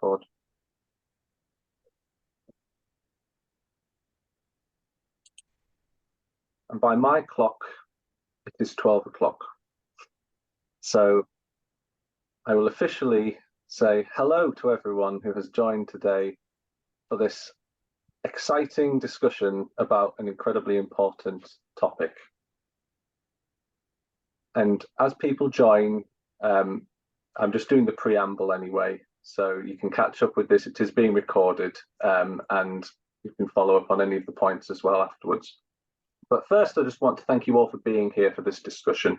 record. And by my clock, it is 12 o'clock. So I will officially say hello to everyone who has joined today for this exciting discussion about an incredibly important topic. And as people join, I'm just doing the preamble anyway, so you can catch up with this. It is being recorded, and you can follow up on any of the points as well afterwards. But first, I just want to thank you all for being here for this discussion.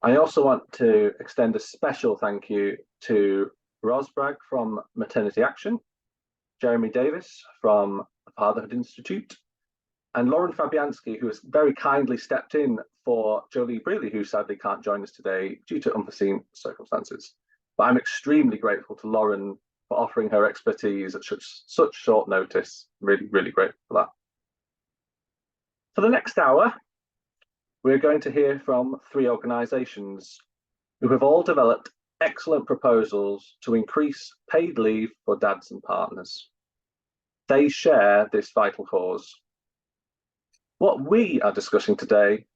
I also want to extend a special thank you to Ros Bragg from Maternity Action, Jeremy Davis from the Fatherhood Institute, and Lauren Fabianski, who has very kindly stepped in for Jolie Brealey, who sadly can't join us today due to unforeseen circumstances. But I'm extremely grateful to Lauren for offering her expertise at such short notice. Really, really grateful for that. For the next hour, we're going to hear from 3 organisations who have all developed excellent proposals to increase paid leave for dads and partners. They share this vital cause. What we are discussing today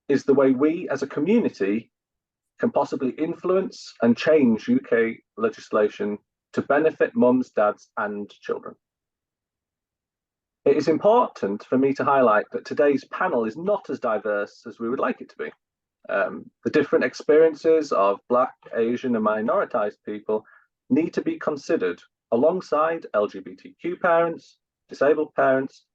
is the way we as a community can possibly influence and change UK legislation to benefit mums, dads and children. It is important for me to highlight that today's panel is not as diverse as we would like it to be. The different experiences of Black, Asian and minoritized people need to be considered alongside LGBTQ parents, disabled parents,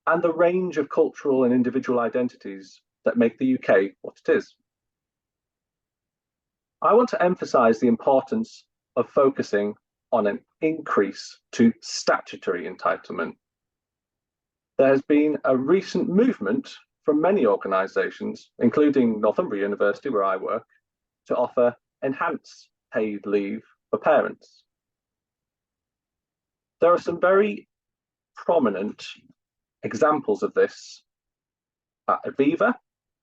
and the range of cultural and individual identities that make the UK what it is. I want to emphasise the importance of focusing on an increase to statutory entitlement. There has been a recent movement from many organisations, including Northumbria University, where I work, to offer enhanced paid leave for parents. There are some very prominent examples of this at Aviva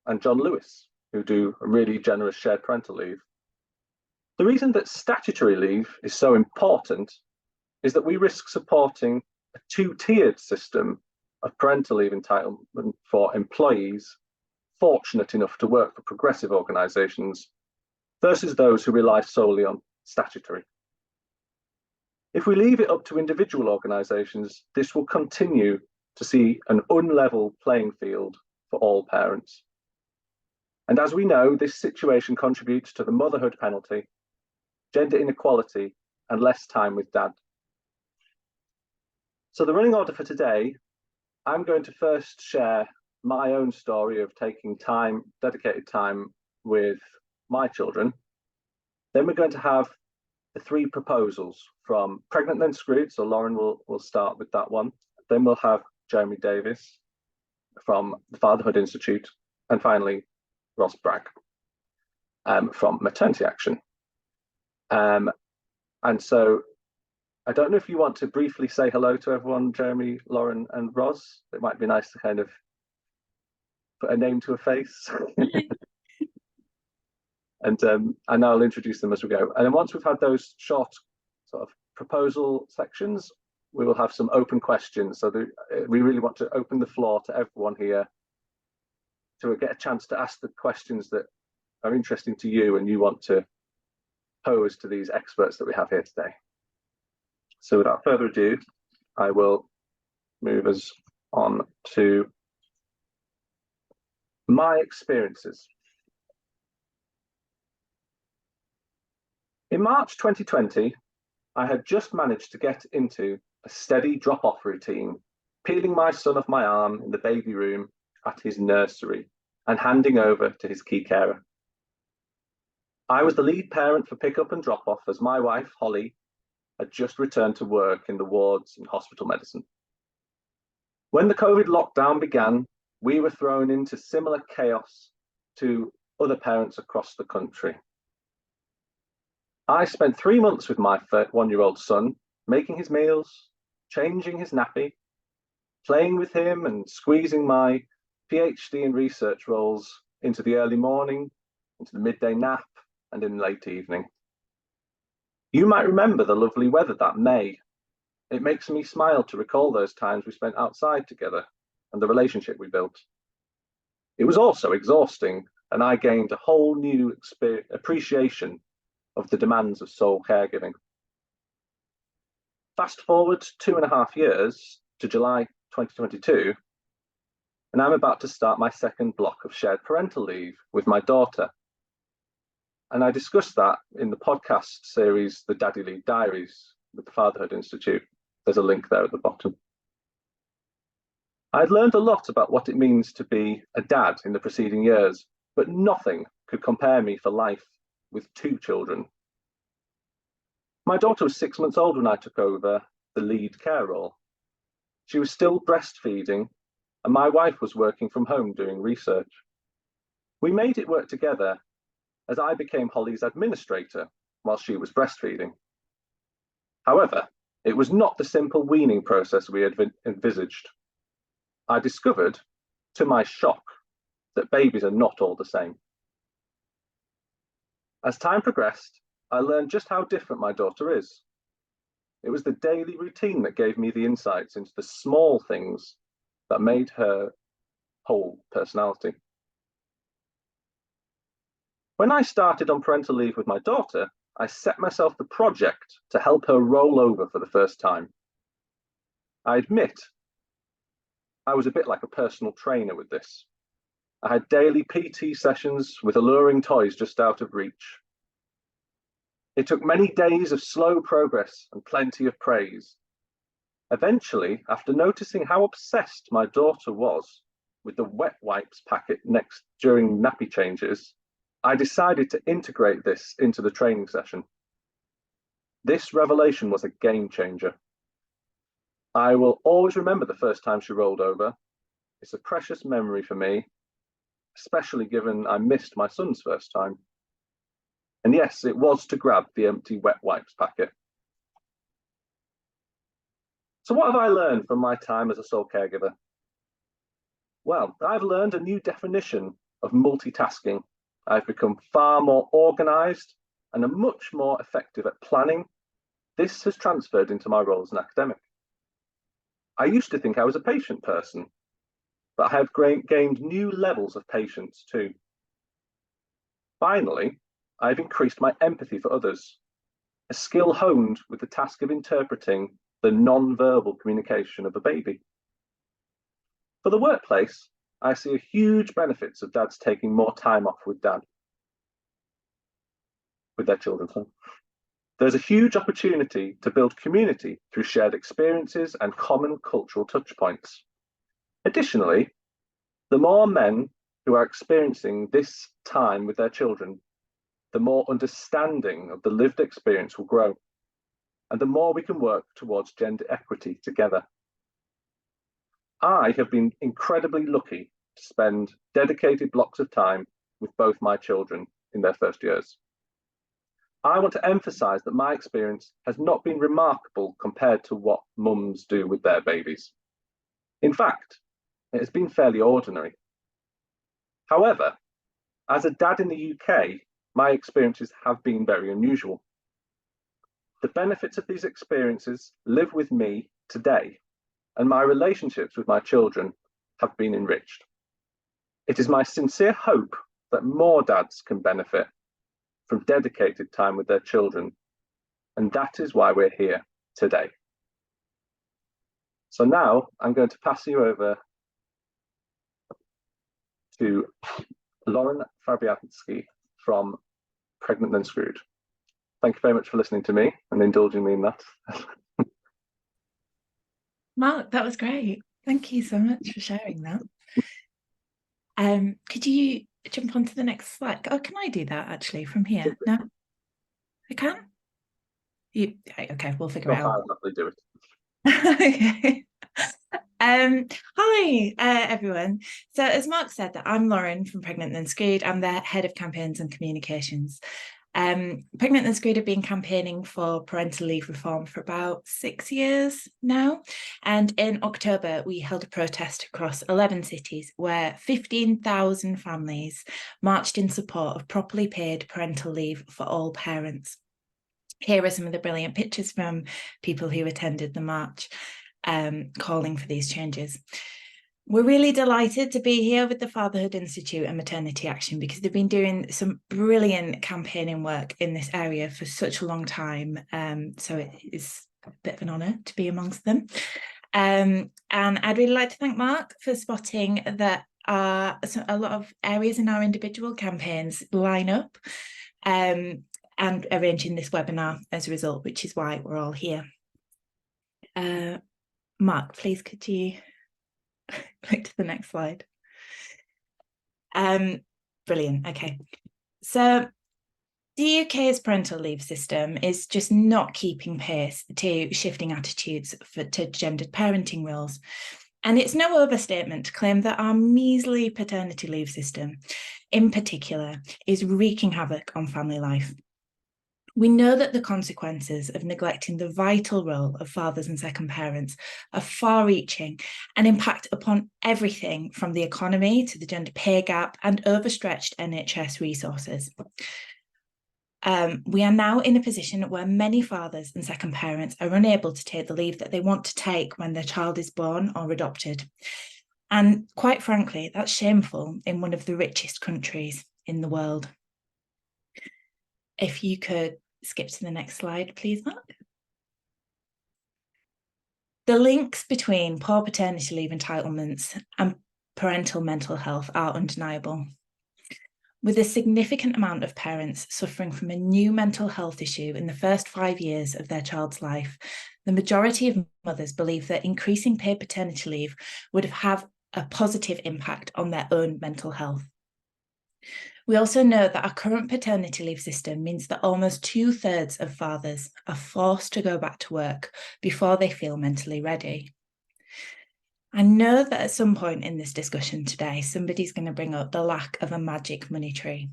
and John Lewis, who do a really generous shared parental leave. The reason that statutory leave is so important is that we risk supporting a 2-tiered system of parental leave entitlement for employees fortunate enough to work for progressive organisations versus those who rely solely on statutory. If we leave it up to individual organisations, this will continue to see an unlevel playing field for all parents. And as we know, this situation contributes to the motherhood penalty, gender inequality, and less time with dad. So the running order for today, I'm going to first share my own story of taking time, dedicated time with my children. Then we're going to have the 3 proposals from Pregnant Then Screwed, so Lauren will start with that one. Then we'll have Jeremy Davis from the Fatherhood Institute, and finally Ros Bragg from Maternity Action. And so I don't know if you want to briefly say hello to everyone, Jeremy, Lauren and Ros. It might be nice to kind of put a name to a face. And I'll introduce them as we go. And then once we've had those short sort of proposal sections, we will have some open questions. So we really want to open the floor to everyone here to get a chance to ask the questions that are interesting to you and you want to pose to these experts that we have here today. So without further ado, I will move us on to my experiences. In March 2020, I had just managed to get into a steady drop-off routine, peeling my son off my arm in the baby room at his nursery and handing over to his key carer. I was the lead parent for pick-up and drop-off as my wife, Holly, had just returned to work in the wards in hospital medicine. When the COVID lockdown began, we were thrown into similar chaos to other parents across the country. I spent 3 months with my 1-year-old son, making his meals, changing his nappy, playing with him and squeezing my PhD and research roles into the early morning, into the midday nap, and in late evening. You might remember the lovely weather that May. It makes me smile to recall those times we spent outside together and the relationship we built. It was also exhausting, and I gained a whole new appreciation of the demands of sole caregiving. Fast forward 2.5 years to July 2022, and I'm about to start my second block of shared parental leave with my daughter. And I discussed that in the podcast series, The Daddy Leave Diaries, with the Fatherhood Institute. There's a link there at the bottom. I'd learned a lot about what it means to be a dad in the preceding years, but nothing could compare me for life with 2 children. My daughter was 6 months old when I took over the lead care role. She was still breastfeeding, and my wife was working from home doing research. We made it work together as I became Holly's administrator while she was breastfeeding. However, it was not the simple weaning process we had envisaged. I discovered, to my shock, that babies are not all the same. As time progressed, I learned just how different my daughter is. It was the daily routine that gave me the insights into the small things that made her whole personality. When I started on parental leave with my daughter, I set myself the project to help her roll over for the first time. I admit I was a bit like a personal trainer with this. I had daily PT sessions with alluring toys just out of reach. It took many days of slow progress and plenty of praise. Eventually, after noticing how obsessed my daughter was with the wet wipes packet next during nappy changes, I decided to integrate this into the training session. This revelation was a game changer. I will always remember the first time she rolled over. It's a precious memory for me, especially given I missed my son's first time. And yes, it was to grab the empty wet wipes packet. So what have I learned from my time as a sole caregiver? Well, I've learned a new definition of multitasking. I've become far more organized and am much more effective at planning. This has transferred into my role as an academic. I used to think I was a patient person, but I have gained new levels of patience too. Finally, I've increased my empathy for others, a skill honed with the task of interpreting the non-verbal communication of a baby. For the workplace, I see huge benefits of dads taking more time off with their children. There's a huge opportunity to build community through shared experiences and common cultural touchpoints. Additionally, the more men who are experiencing this time with their children, the more understanding of the lived experience will grow, and the more we can work towards gender equity together. I have been incredibly lucky to spend dedicated blocks of time with both my children in their first years. I want to emphasize that my experience has not been remarkable compared to what mums do with their babies. In fact, it has been fairly ordinary. However, as a dad in the UK, my experiences have been very unusual. The benefits of these experiences live with me today, and my relationships with my children have been enriched. It is my sincere hope that more dads can benefit from dedicated time with their children, and that is why we're here today. So now I'm going to pass you over to Lauren Fabianski from Pregnant Then Screwed. Thank you very much for listening to me and indulging me in that. Mark, that was great. Thank you so much for sharing that. Could you jump onto the next slide? Oh, can I do that actually from here? No, I can. Okay, we'll figure it out. I'll happily do it. Okay. Hi everyone. So as Mark said, that I'm Lauren from Pregnant Then Screwed. I'm the head of campaigns and communications. Pregnant Then Screwed have been campaigning for parental leave reform for about 6 years now. And in October, we held a protest across 11 cities where 15,000 families marched in support of properly paid parental leave for all parents. Here are some of the brilliant pictures from people who attended the march, calling for these changes. We're really delighted to be here with the Fatherhood Institute and Maternity Action because they've been doing some brilliant campaigning work in this area for such a long time. So it is a bit of an honour to be amongst them. And I'd really like to thank Mark for spotting that a lot of areas in our individual campaigns line up, and arranging this webinar as a result, which is why we're all here. Mark, please could you click to the next slide? Brilliant, okay. So the UK's parental leave system is just not keeping pace to shifting attitudes to gendered parenting roles. And it's no overstatement to claim that our measly paternity leave system, in particular, is wreaking havoc on family life. We know that the consequences of neglecting the vital role of fathers and second parents are far-reaching and impact upon everything from the economy to the gender pay gap and overstretched NHS resources. We are now in a position where many fathers and second parents are unable to take the leave that they want to take when their child is born or adopted. And quite frankly, that's shameful in one of the richest countries in the world. If you could skip to the next slide, please, Mark. The links between poor paternity leave entitlements and parental mental health are undeniable. With a significant amount of parents suffering from a new mental health issue in the first 5 years of their child's life, the majority of mothers believe that increasing paid paternity leave would have a positive impact on their own mental health. We also know that our current paternity leave system means that almost 2/3 of fathers are forced to go back to work before they feel mentally ready. I know that at some point in this discussion today, somebody's going to bring up the lack of a magic money tree.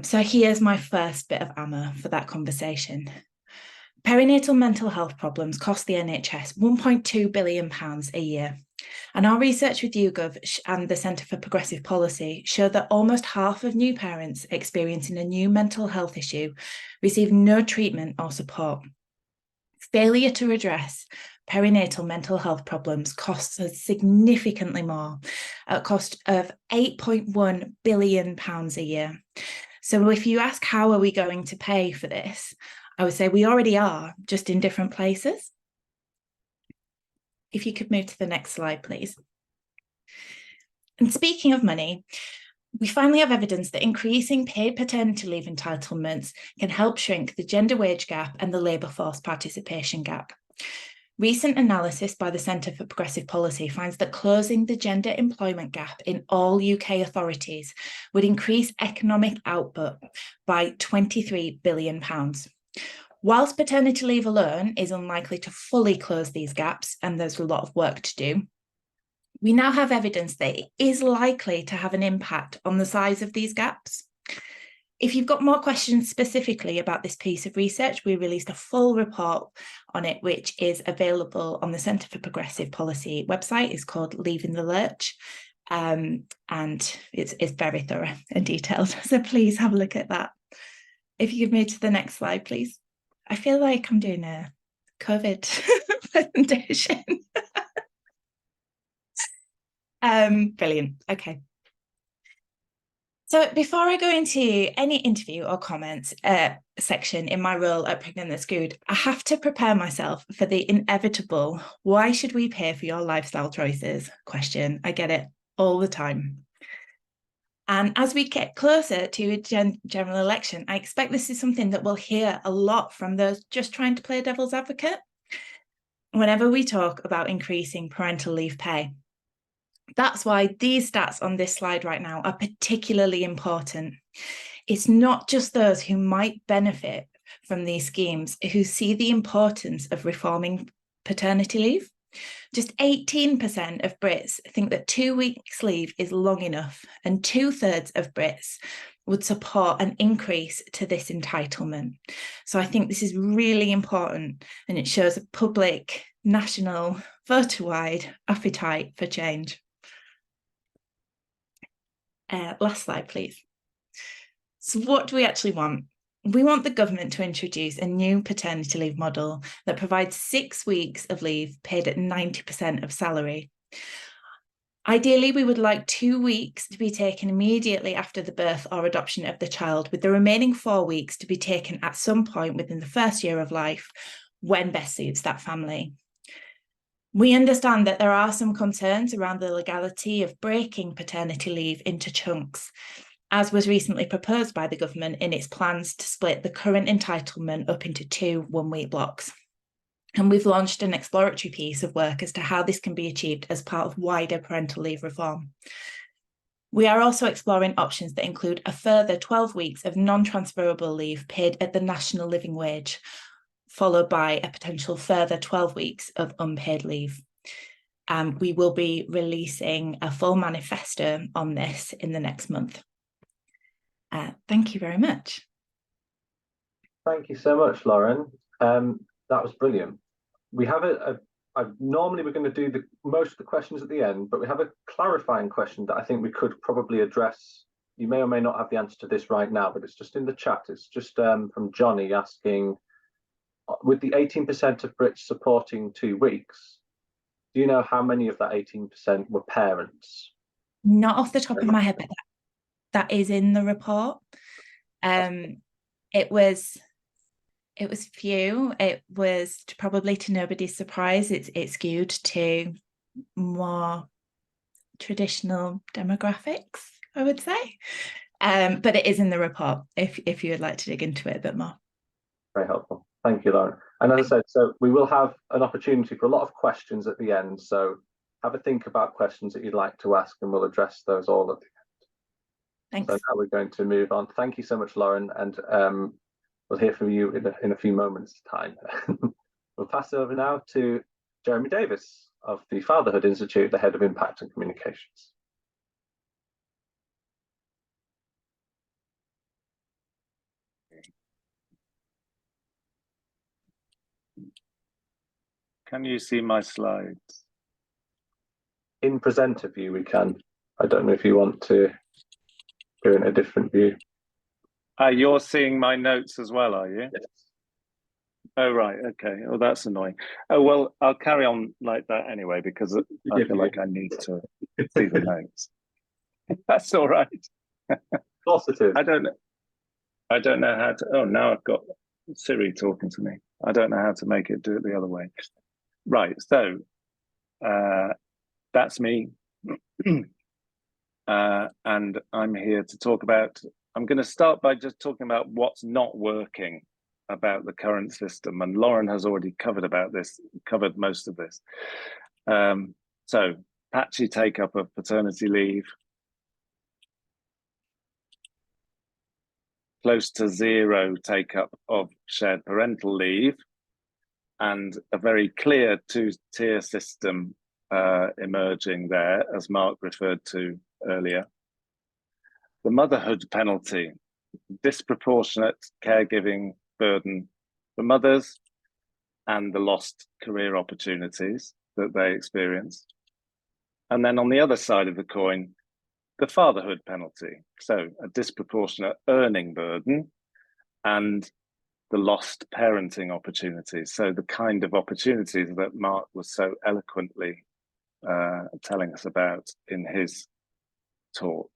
So here's my first bit of ammo for that conversation. Perinatal mental health problems cost the NHS £1.2 billion a year. And our research with YouGov and the Centre for Progressive Policy show that almost half of new parents experiencing a new mental health issue receive no treatment or support. Failure to address perinatal mental health problems costs us significantly more, at a cost of £8.1 billion a year. So if you ask how are we going to pay for this, I would say we already are, just in different places. If you could move to the next slide, please. And speaking of money, we finally have evidence that increasing paid paternity leave entitlements can help shrink the gender wage gap and the labour force participation gap. Recent analysis by the Centre for Progressive Policy finds that closing the gender employment gap in all UK authorities would increase economic output by £23 billion. Whilst paternity leave alone is unlikely to fully close these gaps, and there's a lot of work to do, we now have evidence that it is likely to have an impact on the size of these gaps. If you've got more questions specifically about this piece of research, we released a full report on it, which is available on the Centre for Progressive Policy website. It's called Leaving the Lurch, and it's very thorough and detailed. So please have a look at that. If you could move to the next slide, please. I feel like I'm doing a COVID presentation. Brilliant. Okay. So before I go into any interview or comments section in my role at Pregnant and Screwed, I have to prepare myself for the inevitable, why should we pay for your lifestyle choices question. I get it all the time. And as we get closer to a general election, I expect this is something that we'll hear a lot from those just trying to play devil's advocate whenever we talk about increasing parental leave pay. That's why these stats on this slide right now are particularly important. It's not just those who might benefit from these schemes who see the importance of reforming paternity leave. Just 18% of Brits think that 2 weeks leave is long enough, and 2/3 of Brits would support an increase to this entitlement. So I think this is really important, and it shows a public, national, voter-wide appetite for change. Last slide, please. So what do we actually want? we want the government to introduce a new paternity leave model that provides 6 weeks of leave paid at 90% of salary. Ideally, we would like 2 weeks to be taken immediately after the birth or adoption of the child, with the remaining 4 weeks to be taken at some point within the first year of life when best suits that family. We understand that there are some concerns around the legality of breaking paternity leave into chunks, as was recently proposed by the government in its plans to split the current entitlement up into 2 one-week blocks. And we've launched an exploratory piece of work as to how this can be achieved as part of wider parental leave reform. We are also exploring options that include a further 12 weeks of non-transferable leave paid at the national living wage, followed by a potential further 12 weeks of unpaid leave. We will be releasing a full manifesto on this in the next month. Thank you very much. Thank you so much, Lauren. That was brilliant. We have normally we're going to do most of the questions at the end, but we have a clarifying question that I think we could probably address. You may or may not have the answer to this right now, but it's just in the chat. It's just from Johnny asking, with the 18% of Brits supporting 2 weeks, do you know how many of that 18% were parents? Not off the top of my head, but that is in the report. It was few. It was probably, to nobody's surprise, it skewed to more traditional demographics, I would say. But it is in the report if you would like to dig into it a bit more. Very helpful. Thank you, Lauren. And as I said, so we will have an opportunity for a lot of questions at the end. So have a think about questions that you'd like to ask, and we'll address those all at the end. Thanks. So now we're going to move on. Thank you so much, Lauren, and we'll hear from you in a few moments' time. We'll pass over now to Jeremy Davis of the Fatherhood Institute, the Head of Impact and Communications. Can you see my slides? In presenter view, we can. I don't know if you want to go in a different view. You're seeing my notes as well, are you? Yes. Oh, right. Okay. Oh, that's annoying. Oh, well, I'll carry on like that anyway, because I feel like I need to see the notes. That's all right. Of course it is. I don't know how to. Oh, now I've got Siri talking to me. I don't know how to make it do it the other way. Right. So that's me. And I'm here to talk about. I'm going to start by just talking about what's not working about the current system, and Lauren has already covered most of this. So patchy take up of paternity leave, close to zero take up of shared parental leave, and a very clear 2-tier system emerging there, as Mark referred to earlier. The motherhood penalty, disproportionate caregiving burden for mothers, and the lost career opportunities that they experience. And then on the other side of the coin, the fatherhood penalty. So a disproportionate earning burden and the lost parenting opportunities. So the kind of opportunities that Mark was so eloquently telling us about in his talk.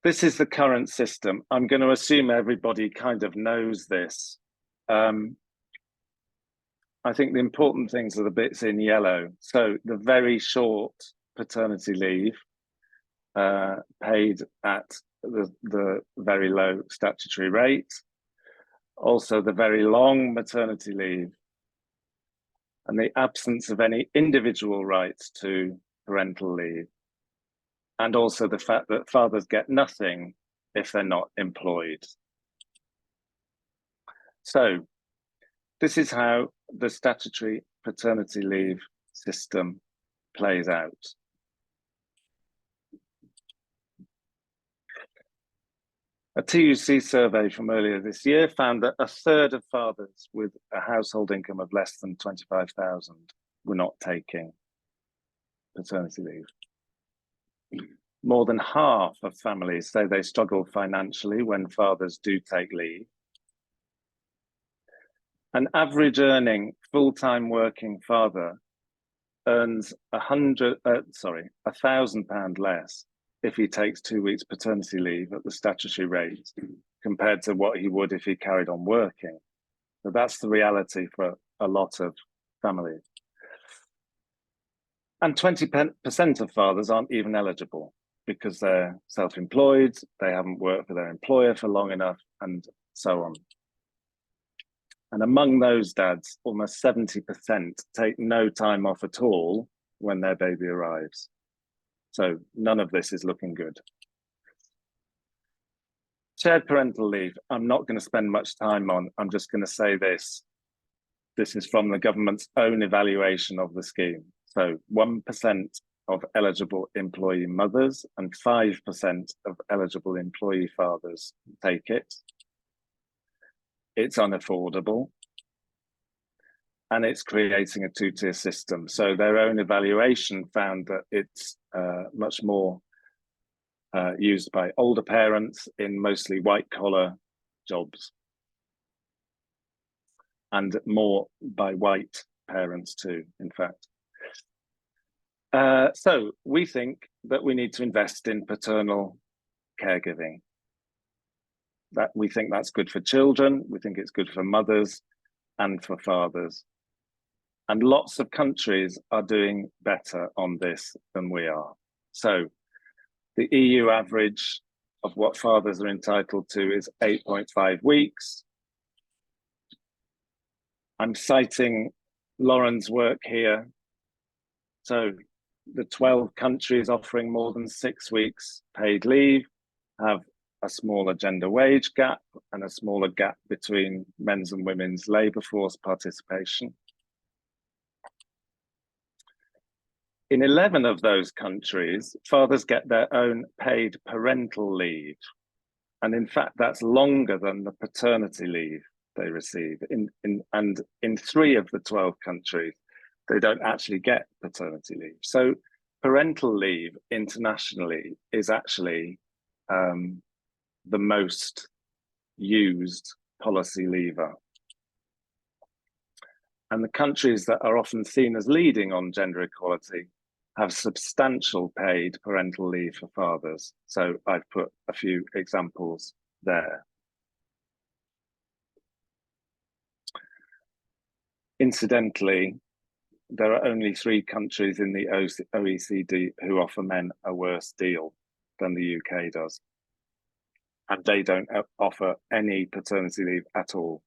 This is the current system. I'm going to assume everybody kind of knows this. I think the important things are the bits in yellow. So the very short paternity leave paid at the very low statutory rate. Also the very long maternity leave and the absence of any individual rights to parental leave. And also the fact that fathers get nothing if they're not employed. So this is how the statutory paternity leave system plays out. A TUC survey from earlier this year found that 1/3 of fathers with a household income of less than 25,000 were not taking paternity leave. More than half of families say they struggle financially when fathers do take leave. An average earning full-time working father earns £1,000 less if he takes 2 weeks paternity leave at the statutory rate compared to what he would if he carried on working. So that's the reality for a lot of families. And 20% of fathers aren't even eligible because they're self-employed, they haven't worked for their employer for long enough, and so on. And among those dads, almost 70% take no time off at all when their baby arrives. So none of this is looking good. Shared parental leave, I'm not going to spend much time on. I'm just going to say this. This is from the government's own evaluation of the scheme. So 1% of eligible employee mothers and 5% of eligible employee fathers take it. It's unaffordable. And it's creating a two-tier system. So their own evaluation found that it's much more used by older parents in mostly white-collar jobs, and more by white parents too, in fact. So we think that we need to invest in paternal caregiving. That we think that's good for children, we think it's good for mothers and for fathers. And lots of countries are doing better on this than we are. So the EU average of what fathers are entitled to is 8.5 weeks. I'm citing Lauren's work here. So the 12 countries offering more than 6 weeks paid leave have a smaller gender wage gap and a smaller gap between men's and women's labour force participation. In 11 of those countries, fathers get their own paid parental leave. And in fact, that's longer than the paternity leave they receive. And in 3 of the 12 countries, they don't actually get paternity leave. So parental leave internationally is actually the most used policy lever. And the countries that are often seen as leading on gender equality have substantial paid parental leave for fathers. So I've put a few examples there. Incidentally, there are only 3 countries in the OECD who offer men a worse deal than the UK does. And they don't offer any paternity leave at all.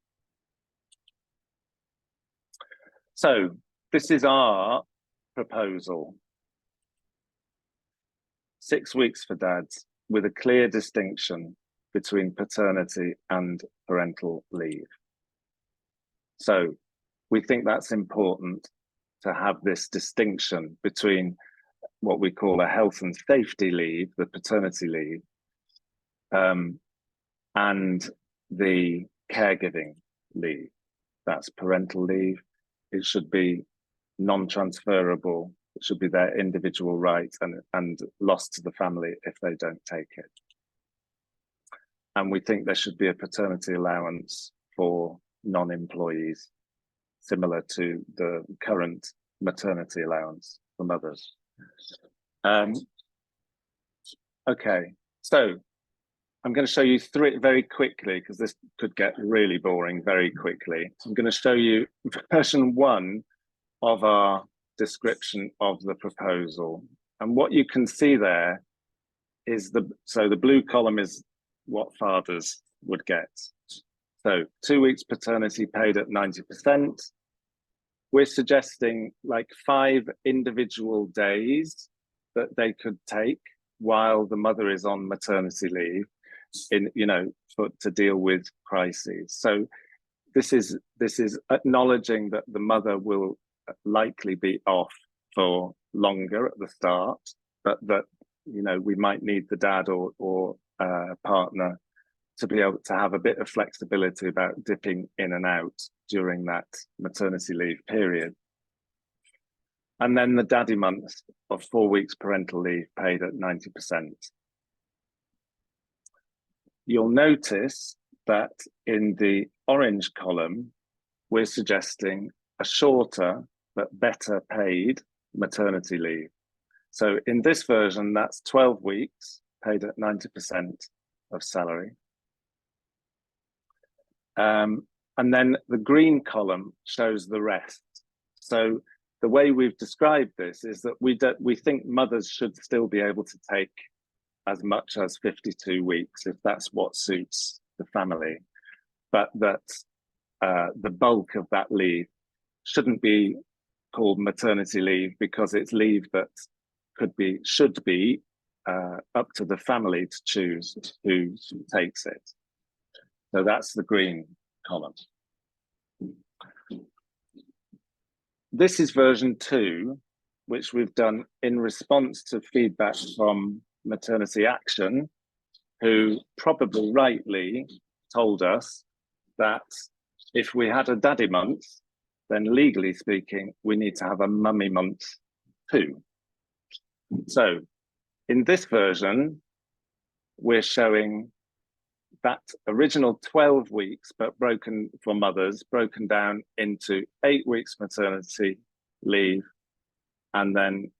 So this is our proposal. 6 weeks for dads with a clear distinction between paternity and parental leave. So we think that's important to have this distinction between what we call a health and safety leave, the paternity leave, and the caregiving leave. That's parental leave. It should be non-transferable. It should be their individual right and lost to the family if they don't take it. And we think there should be a paternity allowance for non-employees, similar to the current maternity allowance for mothers. Okay, so I'm going to show you 3 very quickly, because this could get really boring very quickly. I'm going to show you version 1 of our description of the proposal. And what you can see there is so the blue column is what fathers would get. So 2 weeks paternity paid at 90%. We're suggesting like 5 individual days that they could take while the mother is on maternity leave, to deal with crises. So this is acknowledging that the mother will likely be off for longer at the start, but that we might need the dad or partner to be able to have a bit of flexibility about dipping in and out during that maternity leave period. And then the daddy months of 4 weeks parental leave paid at 90%. You'll notice that in the orange column, we're suggesting a shorter but better paid maternity leave. So in this version, that's 12 weeks paid at 90% of salary. And then the green column shows the rest. So the way we've described this is that we think mothers should still be able to take as much as 52 weeks if that's what suits the family, but that the bulk of that leave shouldn't be called maternity leave because it's leave that should be up to the family to choose who takes it. So that's the green column. This is version 2, which we've done in response to feedback from Maternity Action, who probably rightly told us that if we had a daddy month, then legally speaking, we need to have a mummy month too. So in this version, we're showing that original 12 weeks, but broken for mothers, broken down into 8 weeks maternity leave, and then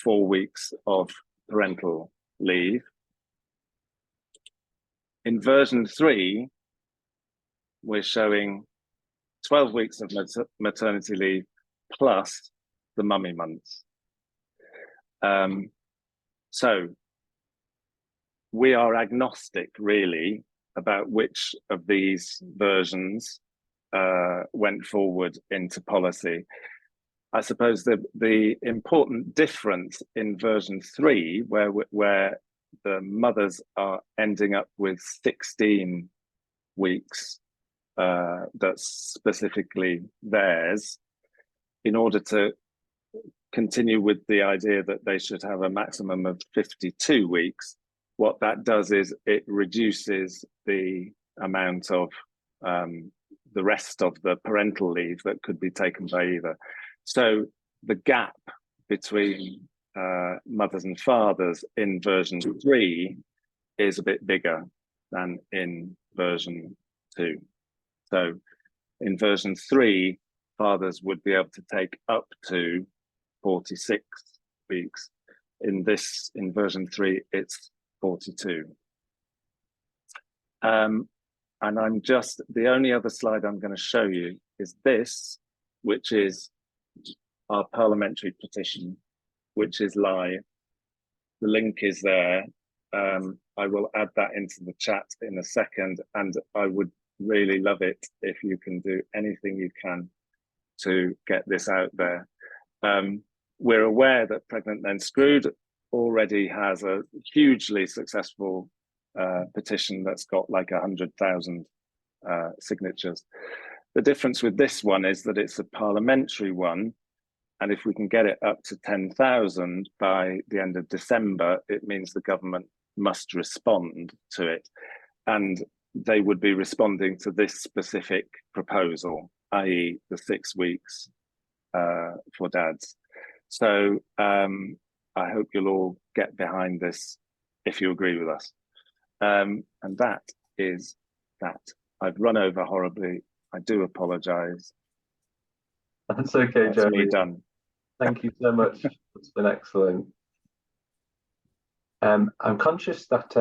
4 weeks of parental leave. In version 3, we're showing 12 weeks of maternity leave plus the mummy months. So we are agnostic, really, about which of these versions went forward into policy. I suppose the important difference in version 3, where the mothers are ending up with 16 weeks that's specifically theirs, in order to continue with the idea that they should have a maximum of 52 weeks, what that does is it reduces the amount of the rest of the parental leave that could be taken by either. So the gap between mothers and fathers in version 3 is a bit bigger than in version 2. So in version 3, fathers would be able to take up to 46 weeks. In version 3, it's 42. And the only other slide I'm going to show you is this, which is our parliamentary petition, which is live. The link is there. I will add that into the chat in a second, and I would really love it if you can do anything you can to get this out there. We're aware that Pregnant Then Screwed already has a hugely successful petition that's got like 100,000 signatures. The difference with this one is that it's a parliamentary one, and if we can get it up to 10,000 by the end of December, it means the government must respond to it, and they would be responding to this specific proposal, i.e. the 6 weeks for dads. So I hope you'll all get behind this if you agree with us. And that is that. I've run over horribly. I do apologise. That's okay, That's Jeremy. me done. Thank you so much. It's been excellent. I'm conscious that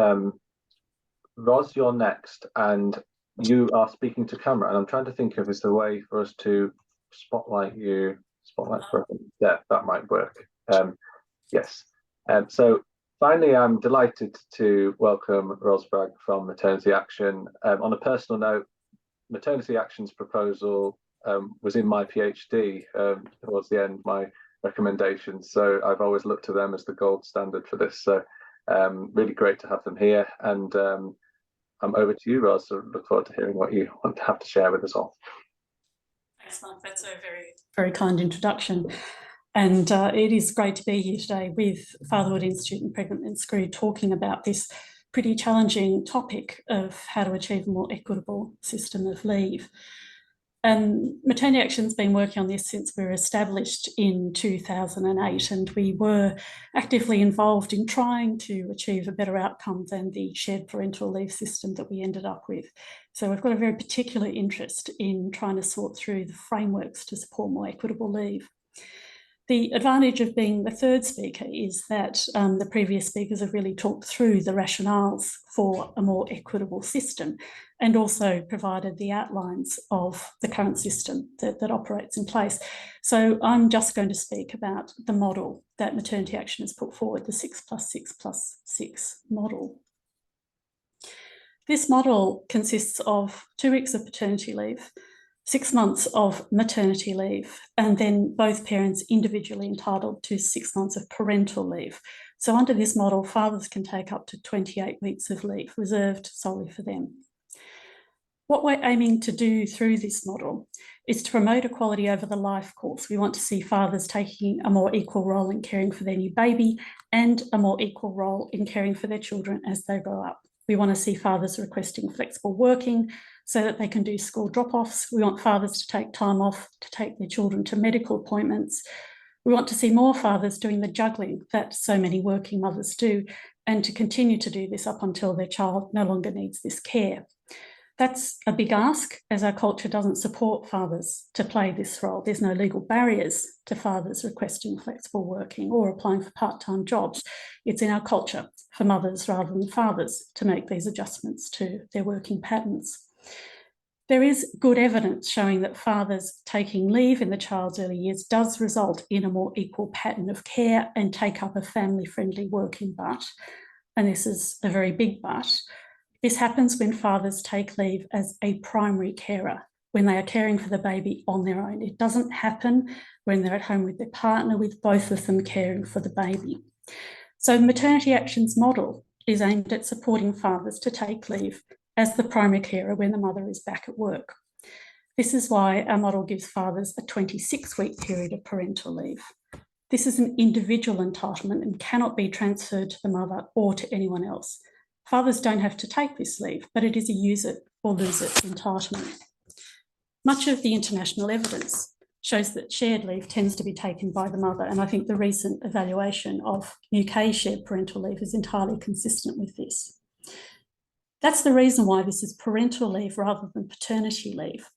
Ros, you're next, and you are speaking to camera, and I'm trying to think of is there a way for us to spotlight you, yeah, that might work. Yes. So finally, I'm delighted to welcome Ros Bragg from Maternity Action. On a personal note, Maternity Action's proposal was in my PhD towards the end, my recommendations. So I've always looked to them as the gold standard for this. So really great to have them here. And I'm over to you, Ros. So look forward to hearing what you want to have to share with us all. Thanks, Mark. That's a very, very kind introduction. And it is great to be here today with Fatherhood Institute and Pregnant Then Screwed, talking about this pretty challenging topic of how to achieve a more equitable system of leave. And Maternity Action's been working on this since we were established in 2008, and we were actively involved in trying to achieve a better outcome than the shared parental leave system that we ended up with. So we've got a very particular interest in trying to sort through the frameworks to support more equitable leave. The advantage of being the third speaker is that the previous speakers have really talked through the rationales for a more equitable system and also provided the outlines of the current system that operates in place. So I'm just going to speak about the model that Maternity Action has put forward, the 6+6+6 model. This model consists of 2 weeks of paternity leave, 6 months of maternity leave, and then both parents individually entitled to 6 months of parental leave. So under this model, fathers can take up to 28 weeks of leave reserved solely for them. What we're aiming to do through this model is to promote equality over the life course. We want to see fathers taking a more equal role in caring for their new baby and a more equal role in caring for their children as they grow up. We want to see fathers requesting flexible working so that they can do school drop-offs. We want fathers to take time off to take their children to medical appointments. We want to see more fathers doing the juggling that so many working mothers do, and to continue to do this up until their child no longer needs this care. That's a big ask, as our culture doesn't support fathers to play this role. There's no legal barriers to fathers requesting flexible working or applying for part-time jobs. It's in our culture for mothers rather than fathers to make these adjustments to their working patterns. There is good evidence showing that fathers taking leave in the child's early years does result in a more equal pattern of care and take up a family-friendly working but, and this is a very big but. This happens when fathers take leave as a primary carer, when they are caring for the baby on their own. It doesn't happen when they're at home with their partner, with both of them caring for the baby. So Maternity Action's model is aimed at supporting fathers to take leave as the primary carer when the mother is back at work. This is why our model gives fathers a 26-week period of parental leave. This is an individual entitlement and cannot be transferred to the mother or to anyone else. Fathers don't have to take this leave, but it is a use it or lose it entitlement. Much of the international evidence shows that shared leave tends to be taken by the mother, and I think the recent evaluation of UK shared parental leave is entirely consistent with this. That's the reason why this is parental leave rather than paternity leave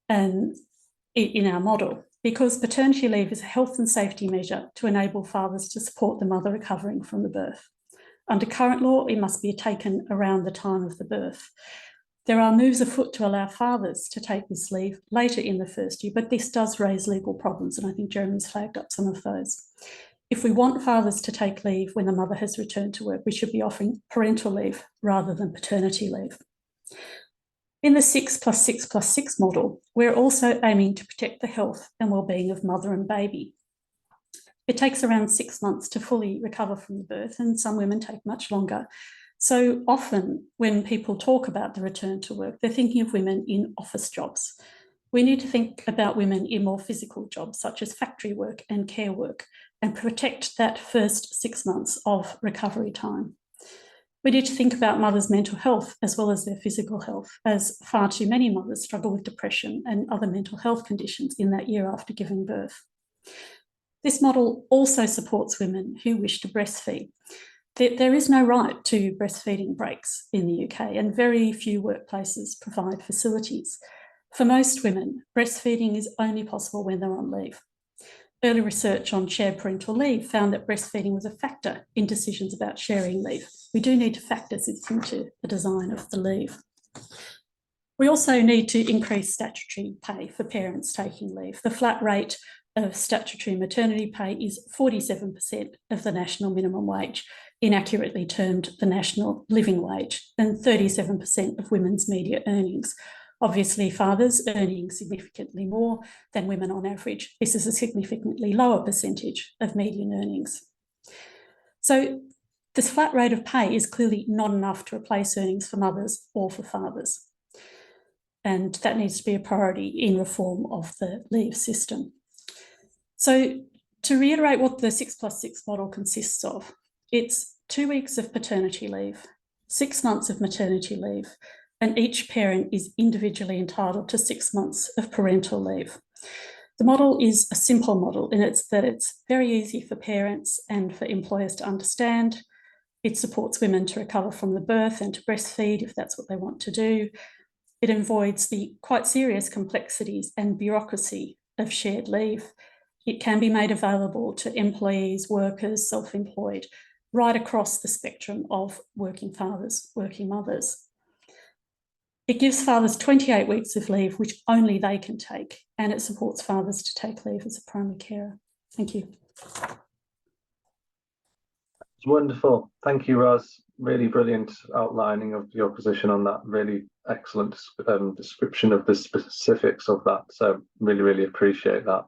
in our model, because paternity leave is a health and safety measure to enable fathers to support the mother recovering from the birth. Under current law, it must be taken around the time of the birth. There are moves afoot to allow fathers to take this leave later in the first year, but this does raise legal problems, and I think Jeremy's flagged up some of those. If we want fathers to take leave when the mother has returned to work, we should be offering parental leave rather than paternity leave. In the 6+6+6 model, we're also aiming to protect the health and well-being of mother and baby. It takes around 6 months to fully recover from the birth, and some women take much longer. So often when people talk about the return to work, they're thinking of women in office jobs. We need to think about women in more physical jobs, such as factory work and care work, and protect that first 6 months of recovery time. We need to think about mothers' mental health as well as their physical health, as far too many mothers struggle with depression and other mental health conditions in that year after giving birth. This model also supports women who wish to breastfeed. There is no right to breastfeeding breaks in the UK, and very few workplaces provide facilities. For most women, breastfeeding is only possible when they're on leave. Early research on shared parental leave found that breastfeeding was a factor in decisions about sharing leave. We do need to factor this into the design of the leave. We also need to increase statutory pay for parents taking leave. The flat rate of statutory maternity pay is 47% of the national minimum wage, inaccurately termed the national living wage, and 37% of women's media earnings. Obviously, fathers earning significantly more than women on average. This is a significantly lower percentage of median earnings. So this flat rate of pay is clearly not enough to replace earnings for mothers or for fathers. And that needs to be a priority in reform of the leave system. So to reiterate what the 6+6 model consists of, it's 2 weeks of paternity leave, 6 months of maternity leave, and each parent is individually entitled to 6 months of parental leave. The model is a simple model in that it's very easy for parents and for employers to understand. It supports women to recover from the birth and to breastfeed if that's what they want to do. It avoids the quite serious complexities and bureaucracy of shared leave. It can be made available to employees, workers, self-employed, right across the spectrum of working fathers, working mothers. It gives fathers 28 weeks of leave, which only they can take, and it supports fathers to take leave as a primary carer. Thank you. It's wonderful. Thank you, Ros. Really brilliant outlining of your position on that. Really excellent description of the specifics of that. So really, really appreciate that.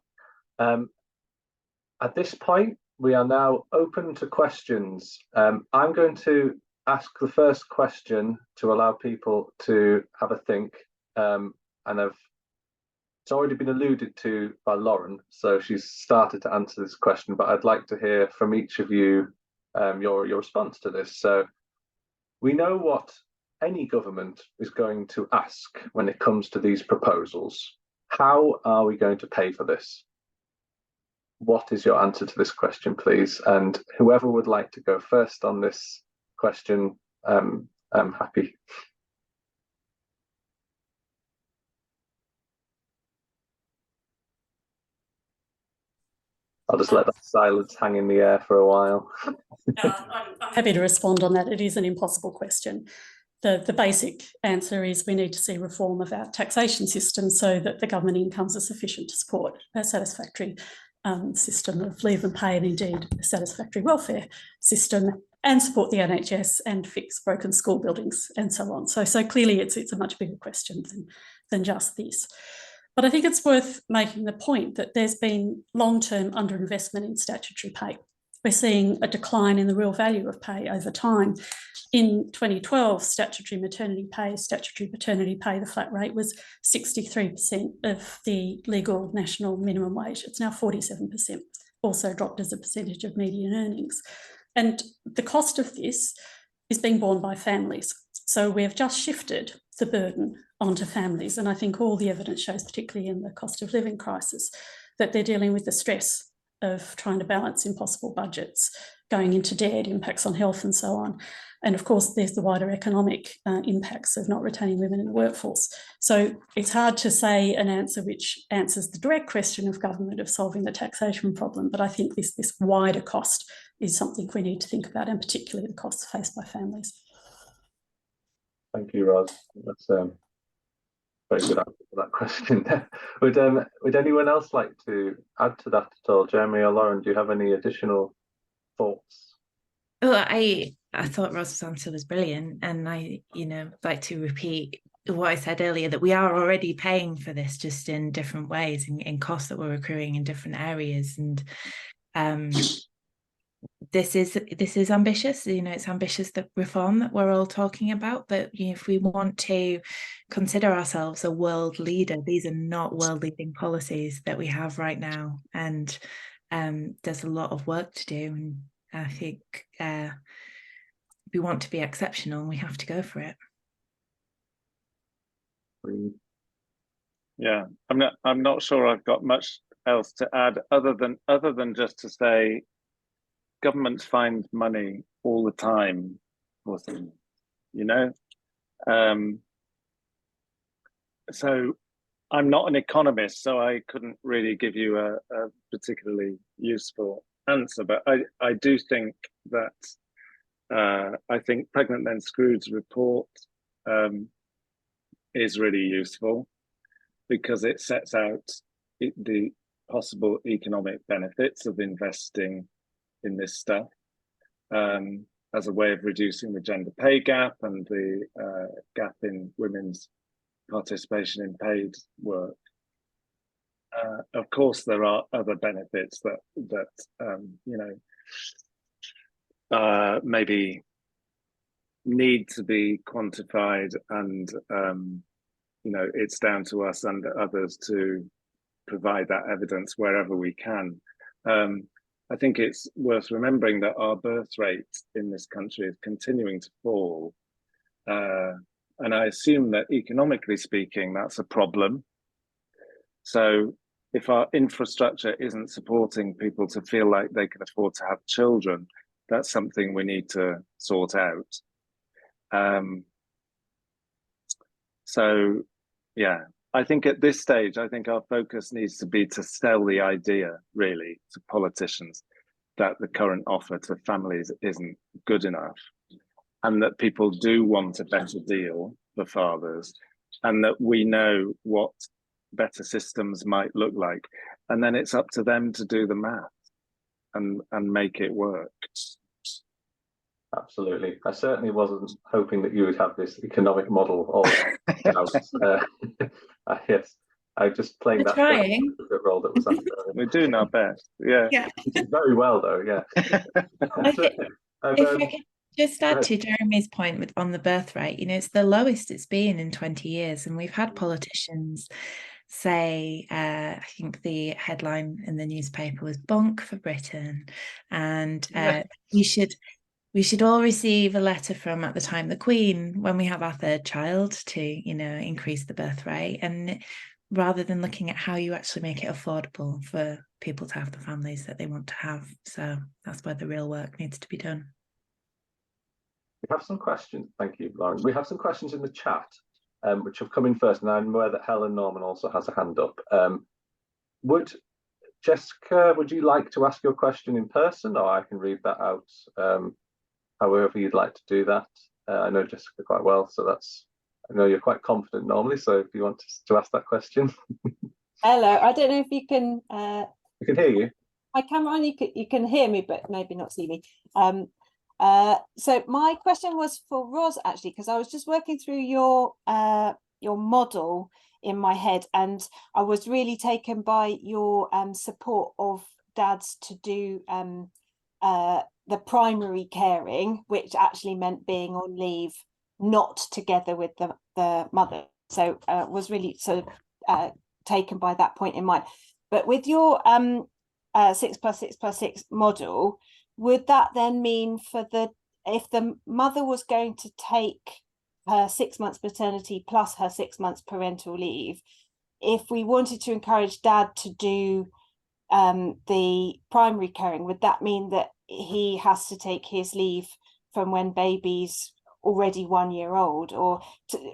At this point, we are now open to questions. I'm going to ask the first question to allow people to have a think. And it's already been alluded to by Lauren, so she's started to answer this question, but I'd like to hear from each of you your response to this. So we know what any government is going to ask when it comes to these proposals. How are we going to pay for this? What is your answer to this question, please? And whoever would like to go first on this question, I'm happy. I'll just let that silence hang in the air for a while. I'm happy to respond on that. It is an impossible question. The basic answer is we need to see reform of our taxation system so that the government incomes are sufficient to support a satisfactory system of leave and pay, and indeed a satisfactory welfare system, and support the NHS and fix broken school buildings and so on. So clearly it's a much bigger question than just this. But I think it's worth making the point that there's been long-term underinvestment in statutory pay. We're seeing a decline in the real value of pay over time. In 2012, statutory maternity pay, statutory paternity pay, the flat rate was 63% of the legal national minimum wage. It's now 47%, also dropped as a percentage of median earnings. And the cost of this is being borne by families. So we have just shifted the burden onto families. And I think all the evidence shows, particularly in the cost of living crisis, that they're dealing with the stress of trying to balance impossible budgets, going into debt, impacts on health and so on. And of course, there's the wider economic impacts of not retaining women in the workforce. So it's hard to say an answer which answers the direct question of government of solving the taxation problem. But I think this wider cost is something we need to think about, and particularly the costs faced by families. Thank you, Ros. That's very good answer to that question. Would anyone else like to add to that at all? Jeremy or Lauren, do you have any additional thoughts? Oh, I thought Ros's answer was brilliant, and I, like to repeat what I said earlier, that we are already paying for this, just in different ways, in costs that we're accruing in different areas, and this is ambitious. It's ambitious, the reform that we're all talking about, but if we want to consider ourselves a world leader, these are not world leading policies that we have right now, and there's a lot of work to do, and I think we want to be exceptional, we have to go for it. Yeah, I'm not sure I've got much else to add other than just to say governments find money all the time for things, so I'm not an economist, so I couldn't really give you a particularly useful answer, but I do think that I think Pregnant Then Screwed's report is really useful because it sets out the possible economic benefits of investing in this stuff as a way of reducing the gender pay gap and the gap in women's participation in paid work. Of course, there are other benefits that maybe need to be quantified, and it's down to us and others to provide that evidence wherever we can. I think it's worth remembering that our birth rate in this country is continuing to fall, And I assume that economically speaking, that's a problem. So if our infrastructure isn't supporting people to feel like they can afford to have children, that's something we need to sort out. So, yeah, I think at this stage, I think our focus needs to be to sell the idea, really, to politicians that the current offer to families isn't good enough, and that people do want a better deal for fathers, and that we know what better systems might look like. And then it's up to them to do the math and make it work. Absolutely. I certainly wasn't hoping that you would have this economic model all out. Yes, I'm just playing that role that was after. We're doing our best. Yeah. Very well, though. Yeah. If I could just add to Jeremy's point on the birth rate, you know, it's the lowest it's been in 20 years, and we've had politicians say, I think the headline in the newspaper was "Bonk for Britain," and we should all receive a letter from, at the time, the Queen when we have our third child to, you know, increase the birth rate, and rather than looking at how you actually make it affordable for people to have the families that they want to have. So that's where the real work needs to be done. We have some questions. Thank you, Lauren. We have some questions in the chat, which have come in first, and I'm aware that Helen Norman also has a hand up. Jessica, would you like to ask your question in person, or I can read that out? However you'd like to do that. I know Jessica quite well, so I know you're quite confident normally, so if you want to ask that question. Hello, I don't know if you can... I can hear you. My camera on, you can hear me, but maybe not see me. So my question was for Ros, actually, because I was just working through your model in my head, and I was really taken by your support of dads to do the primary caring, which actually meant being on leave, not together with the mother. So was really taken by that point in mind. But with your 6+6+6 model, would that then mean if the mother was going to take her 6 months paternity plus her 6 months parental leave, if we wanted to encourage dad to do the primary caring, would that mean that he has to take his leave from when baby's already 1 year old? Or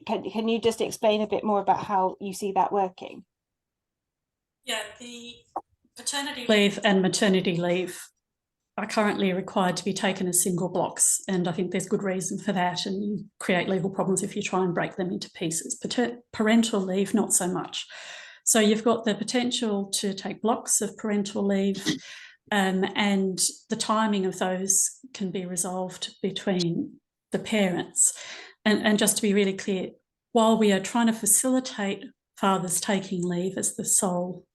can you just explain a bit more about how you see that working? Yeah, the paternity leave and maternity leave are currently required to be taken as single blocks, and I think there's good reason for that, and you create legal problems if you try and break them into pieces. Parental leave, not so much. So you've got the potential to take blocks of parental leave, and the timing of those can be resolved between the parents. And just to be really clear, while we are trying to facilitate fathers taking leave as the sole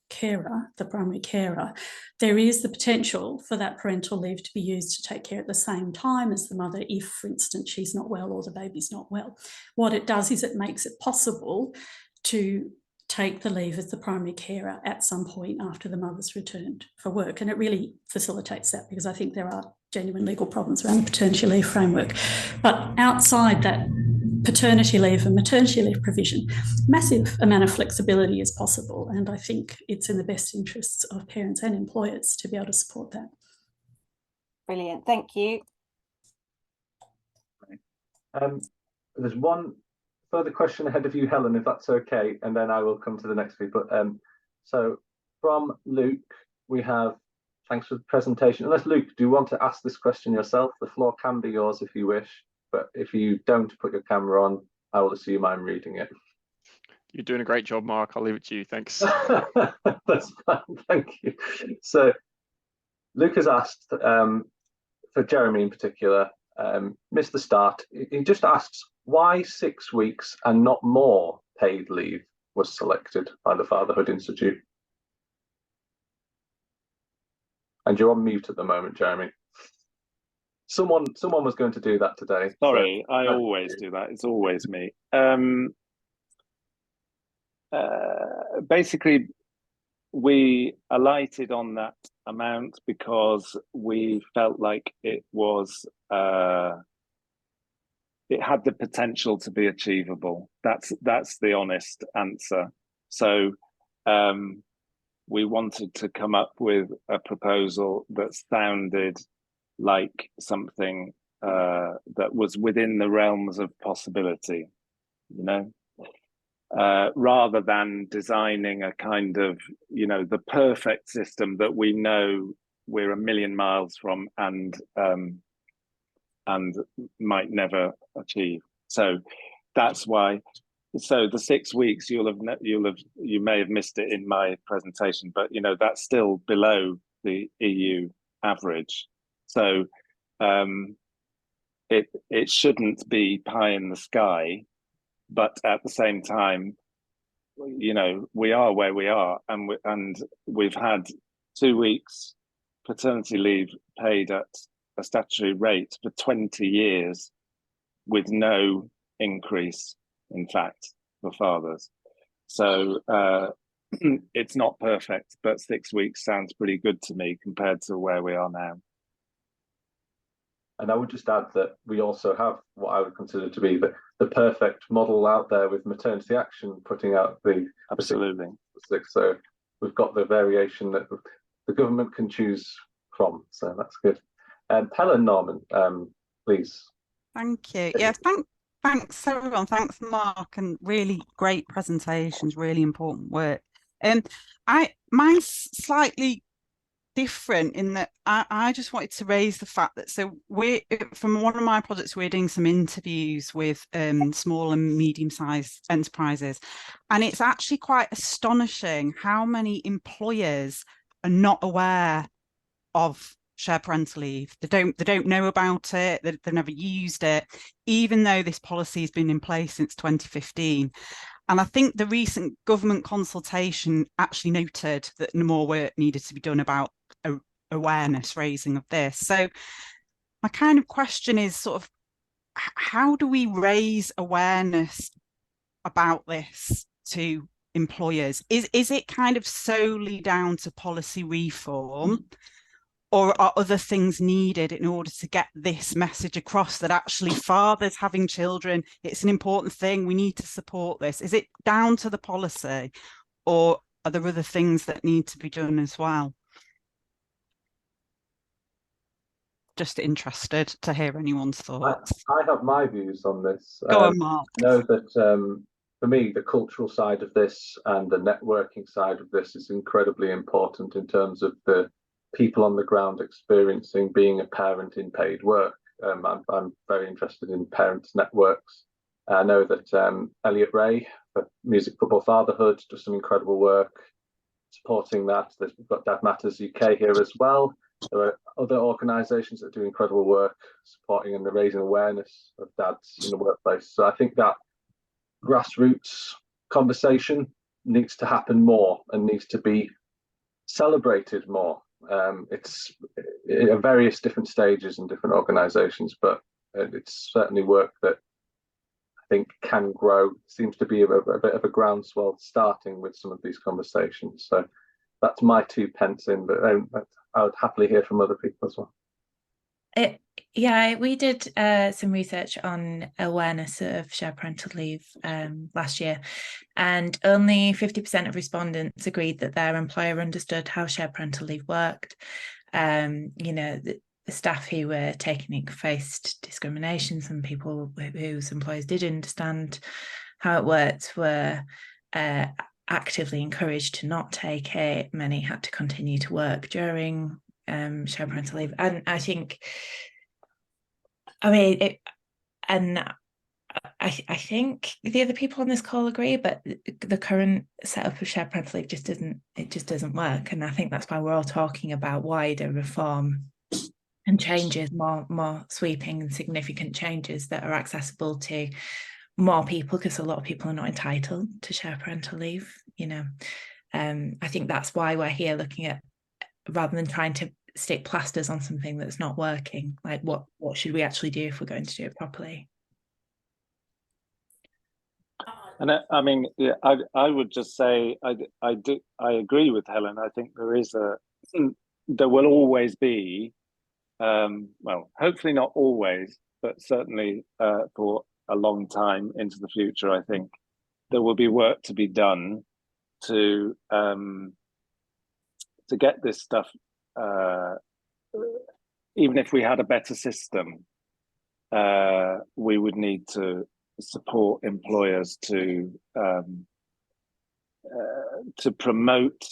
carer, the primary carer, there is the potential for that parental leave to be used to take care at the same time as the mother if, for instance, she's not well or the baby's not well. What it does is it makes it possible to take the leave as the primary carer at some point after the mother's returned for work. And it really facilitates that, because I think there are genuine legal problems around the paternity leave framework. But outside that paternity leave and maternity leave provision, massive amount of flexibility is possible. And I think it's in the best interests of parents and employers to be able to support that. Brilliant, thank you. There's one further question ahead of you, Helen, if that's okay, and then I will come to the next people. So from Luke, we have, thanks for the presentation. Unless, Luke, do you want to ask this question yourself? The floor can be yours if you wish, but if you don't put your camera on, I will assume I'm reading it. You're doing a great job, Mark. I'll leave it to you. Thanks. That's fine, thank you. So Luke has asked, for Jeremy in particular, missed the start. He just asks, why 6 weeks and not more paid leave was selected by the Fatherhood Institute? And you're on mute at the moment, Jeremy. Someone was going to do that today. Sorry, so I always do that. It's always me. Basically, we alighted on that amount because we felt like it was it had the potential to be achievable. That's the honest answer. So we wanted to come up with a proposal that sounded like something that was within the realms of possibility, you know, rather than designing a kind of, you know, the perfect system that we know we're a million miles from and might never achieve. So that's why. So the 6 weeks, you may have missed it in my presentation, but you know that's still below the EU average. So it shouldn't be pie in the sky, but at the same time, you know, we are where we are, and we've had 2 weeks paternity leave paid at a statutory rate for 20 years with no increase, in fact, for fathers. So it's not perfect, but 6 weeks sounds pretty good to me compared to where we are now. And I would just add that we also have what I would consider to be the perfect model out there with Maternity Action putting out the absolutely six. So we've got the variation that the government can choose from. So that's good. Helen Norman, please. Thank you. Yeah, thanks everyone. Thanks, Mark, and really great presentations, really important work. Mine's slightly different in that I just wanted to raise the fact that, so from one of my projects, we're doing some interviews with small and medium-sized enterprises, and it's actually quite astonishing how many employers are not aware of shared parental leave. They don't know about it. They've never used it, even though this policy has been in place since 2015. And I think the recent government consultation actually noted that more work needed to be done about awareness raising of this. So my kind of question is sort of, how do we raise awareness about this to employers? Is it kind of solely down to policy reform? Or are other things needed in order to get this message across that actually fathers having children, it's an important thing, we need to support this? Is it down to the policy, or are there other things that need to be done as well? Just interested to hear anyone's thoughts. I have my views on this. Go on, Mark. I know that for me, the cultural side of this and the networking side of this is incredibly important in terms of the people on the ground experiencing being a parent in paid work. I'm very interested in parents' networks. I know that Elliot Ray for Music Football Fatherhood does some incredible work supporting that. We've got Dad Matters UK here as well. There are other organisations that do incredible work supporting and raising awareness of dads in the workplace. So I think that grassroots conversation needs to happen more and needs to be celebrated more. It's at various different stages and different organisations, but it's certainly work that I think can grow. Seems to be a bit of a groundswell starting with some of these conversations. So that's my 2 pence in, but I would happily hear from other people as well. Yeah, we did some research on awareness of shared parental leave last year, and only 50% of respondents agreed that their employer understood how shared parental leave worked. You know, the staff who were taking it faced discrimination. Some people whose employers did understand how it worked were actively encouraged to not take it. Many had to continue to work during shared parental leave, and I think, I mean, I think the other people on this call agree, but the current setup of shared parental leave just doesn't work, and I think that's why we're all talking about wider reform and changes, more sweeping and significant changes that are accessible to more people, because a lot of people are not entitled to shared parental leave. You know, I think that's why we're here looking at, rather than trying to stick plasters on something that's not working, like what should we actually do if we're going to do it properly? And I mean, yeah, I would just say I agree with Helen. I think there will always be, well, hopefully not always, but certainly for a long time into the future, I think there will be work to be done to get this stuff. Even if we had a better system, we would need to support employers to promote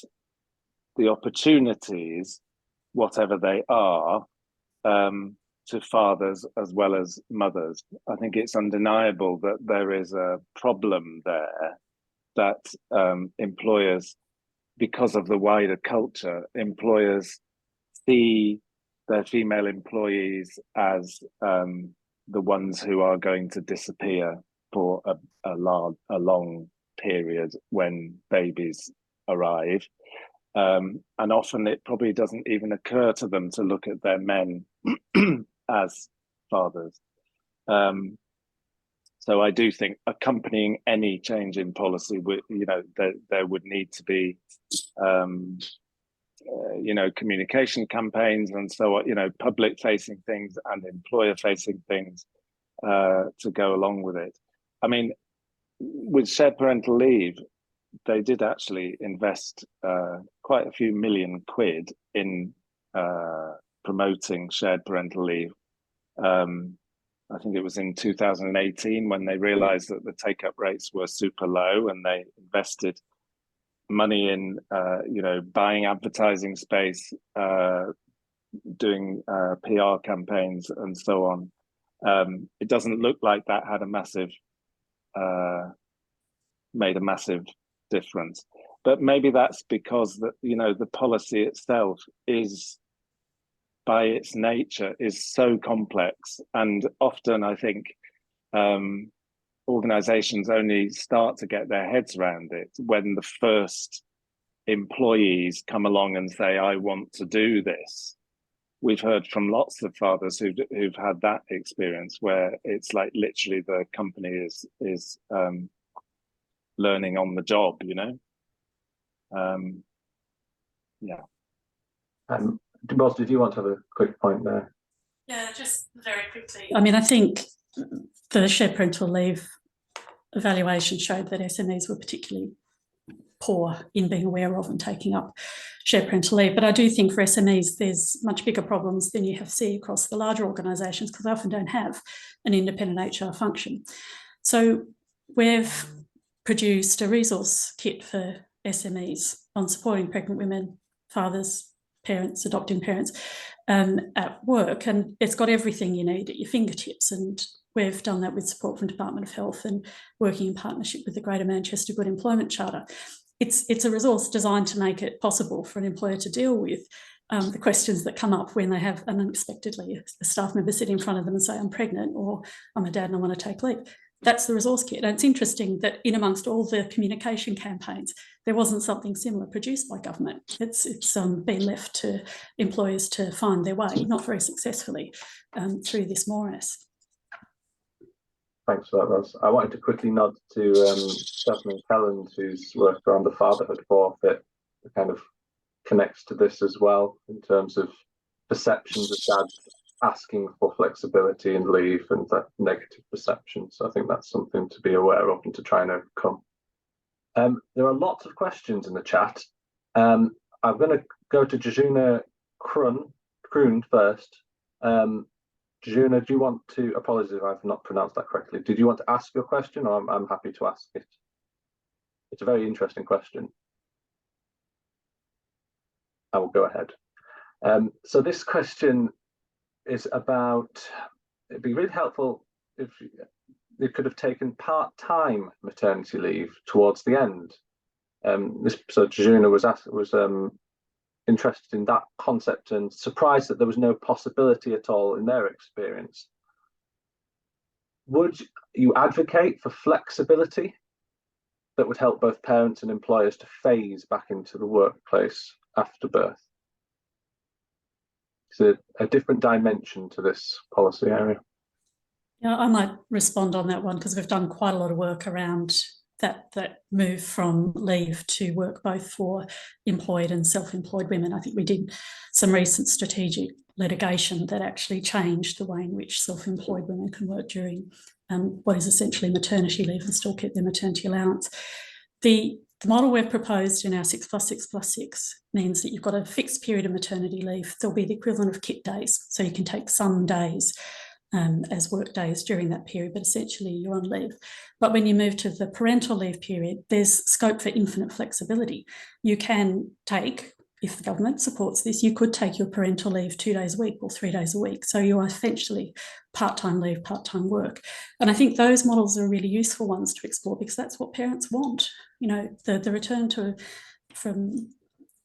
the opportunities, whatever they are, to fathers as well as mothers. I think it's undeniable that there is a problem there, that employers, because of the wider culture, employers see their female employees as the ones who are going to disappear for a long period when babies arrive. And often it probably doesn't even occur to them to look at their men as fathers. So I do think accompanying any change in policy, there would need to be, communication campaigns and so on, public-facing things and employer-facing things to go along with it. I mean, with shared parental leave, they did actually invest quite a few million quid in promoting shared parental leave. I think it was in 2018 when they realized that the take-up rates were super low, and they invested money in, buying advertising space, doing PR campaigns and so on. It doesn't look like that had made a massive difference. But maybe that's because the policy itself is, by its nature, is so complex, and often I think organizations only start to get their heads around it when the first employees come along and say, I want to do this. We've heard from lots of fathers who've had that experience where it's like literally the company is learning on the job, Roz, did you want to have a quick point there? Yeah, just very quickly. I mean, I think the shared parental leave evaluation showed that SMEs were particularly poor in being aware of and taking up shared parental leave. But I do think for SMEs, there's much bigger problems than you see across the larger organisations, because they often don't have an independent HR function. So we've produced a resource kit for SMEs on supporting pregnant women, fathers, parents, adopting parents at work, and it's got everything you need at your fingertips. And we've done that with support from Department of Health and working in partnership with the Greater Manchester Good Employment Charter. It's a resource designed to make it possible for an employer to deal with the questions that come up when they have unexpectedly a staff member sit in front of them and say, I'm pregnant, or I'm a dad and I want to take leave. That's the resource kit. And it's interesting that in amongst all the communication campaigns, there wasn't something similar produced by government. It's been left to employers to find their way, not very successfully, through this morass. Thanks for that, Roz. I wanted to quickly nod to Jasmine Kelland, whose work around the fatherhood forfeit kind of connects to this as well, in terms of perceptions of dads asking for flexibility and leave and that negative perception. So I think that's something to be aware of and to try and overcome. There are lots of questions in the chat. I'm going to go to Jejuna Kroon first. Jejuna, do you want to, apologies if I've not pronounced that correctly, did you want to ask your question, or I'm happy to ask it? It's a very interesting question. I will go ahead. So this question is about, it'd be really helpful if you could have taken part-time maternity leave towards the end. So Jejuna was interested in that concept and surprised that there was no possibility at all in their experience. Would you advocate for flexibility that would help both parents and employers to phase back into the workplace after birth? It's a different dimension to this policy area. Yeah, I might respond on that one, because we've done quite a lot of work around that move from leave to work both for employed and self-employed women. I think we did some recent strategic litigation that actually changed the way in which self-employed women can work during what is essentially maternity leave and still keep their maternity allowance. The model we've proposed in our 6+6+6 means that you've got a fixed period of maternity leave. There'll be the equivalent of kit days, so you can take some days as work days during that period, but essentially you're on leave. But when you move to the parental leave period, there's scope for infinite flexibility. You can take, if the government supports this, you could take your parental leave 2 days a week or 3 days a week. So you are essentially part-time leave, part-time work. And I think those models are really useful ones to explore because that's what parents want. You know, the return from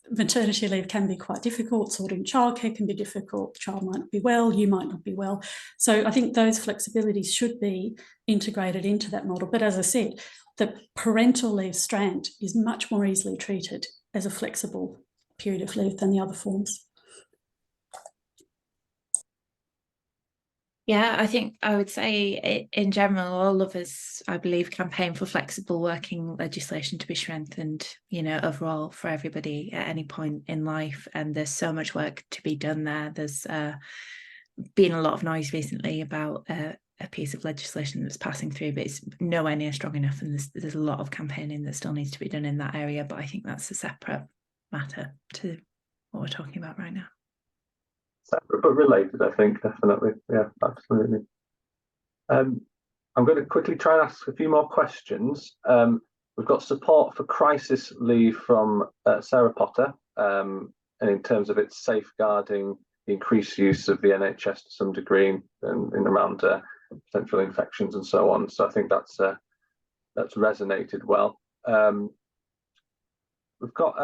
maternity leave can be quite difficult. Sorting childcare can be difficult. The child might not be well, you might not be well. So I think those flexibilities should be integrated into that model. But as I said, the parental leave strand is much more easily treated as a flexible period of leave than the other forms. Yeah, I think I would say in general, all of us, I believe, campaign for flexible working legislation to be strengthened, you know, overall for everybody at any point in life. And there's so much work to be done there. There's been a lot of noise recently about a piece of legislation that's passing through, but it's nowhere near strong enough. And there's a lot of campaigning that still needs to be done in that area. But I think that's a separate matter to what we're talking about right now. Separate but related, I think, definitely. Yeah, absolutely. I'm going to quickly try and ask a few more questions. We've got support for crisis leave from Sarah Potter, and in terms of its safeguarding the increased use of the NHS to some degree in around potential infections and so on. So I think that's resonated well. We've got